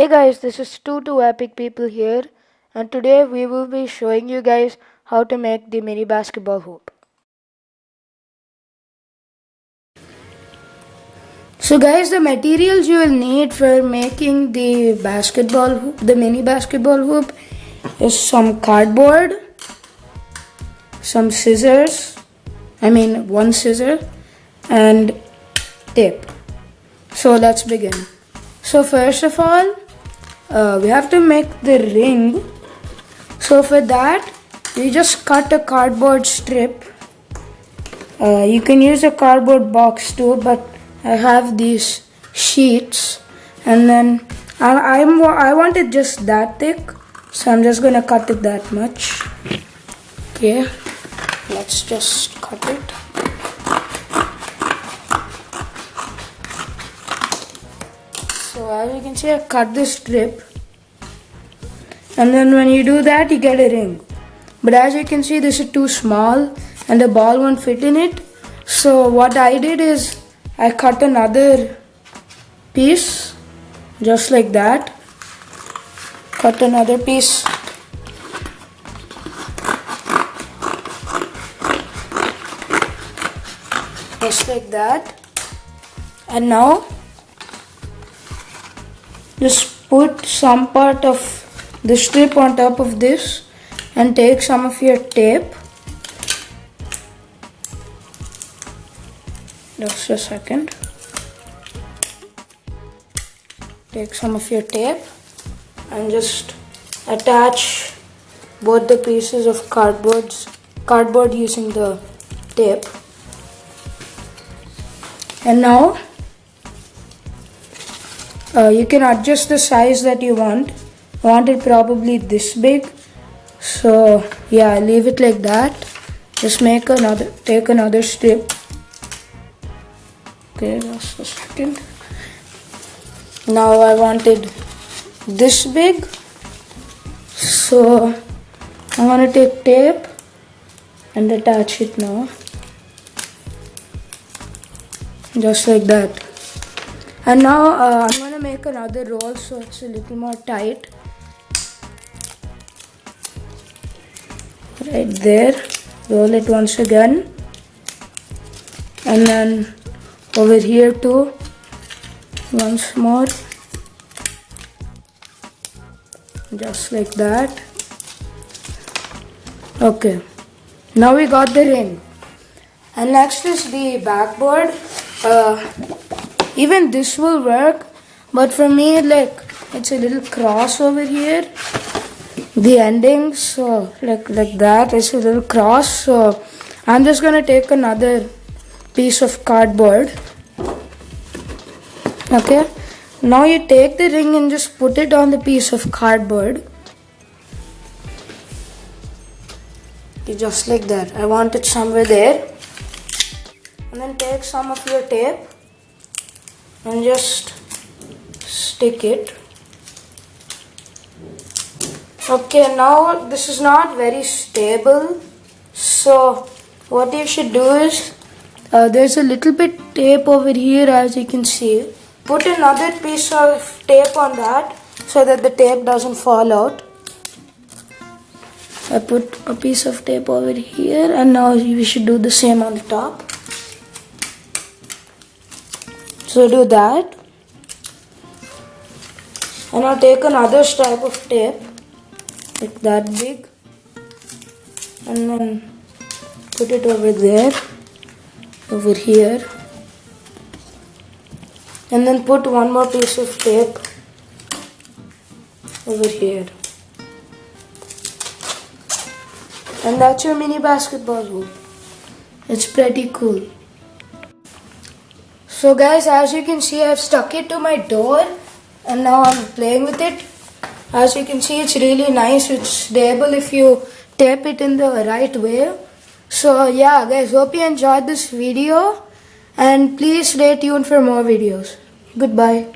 Hey guys, this is two epic people here, and today we will be showing you guys how to make the mini basketball hoop. So guys, the materials you will need for making the basketball hoop, the mini basketball hoop, is some cardboard, some scissors, one scissor, and tape. So let's begin. So first of all, we have to make the ring. So for that, you just cut a cardboard strip. You can use a cardboard box too, but I have these sheets, and then I want it just that thick, so I'm just gonna cut it that much. Okay, let's just cut it. So as you can see, I cut this strip, and then when you do that, you get a ring. But as you can see, this is too small and the ball won't fit in it. So what I did is I cut another piece just like that. Cut another piece. Just like that. And now just put some part of the strip on top of this and take some of your tape. Just a second. Take some of your tape and just attach both the pieces of cardboard using the tape. And now you can adjust the size that you want. I want it probably this big. So yeah, leave it like that. Just take another strip. Okay, just a second. Now I wanted this big. So I'm gonna take tape and attach it now. Just like that. And now I'm gonna make another roll so it's a little more tight. Right there. Roll it once again. And then over here too. Once more. Just like that. Okay. Now we got the ring. And next is the backboard. Even this will work, but for me, it's a little cross over here. The ending, so like that, it's a little cross. So I'm just gonna take another piece of cardboard. Okay. Now you take the ring and just put it on the piece of cardboard. Okay, just like that. I want it somewhere there. And then take some of your tape and just stick it. Okay, now this is not very stable, so what you should do is there's a little bit tape over here, as you can see. Put another piece of tape on that so that the tape doesn't fall out. I put a piece of tape over here, and now we should do the same on the top. So do that. And I'll take another stripe of tape, like that big, and then put it over there, over here, and then put one more piece of tape over here. And that's your mini basketball hoop. It's pretty cool. So guys, as you can see, I've stuck it to my door and now I'm playing with it. As you can see, it's really nice. It's stable if you tape it in the right way. So yeah guys, hope you enjoyed this video and please stay tuned for more videos. Goodbye.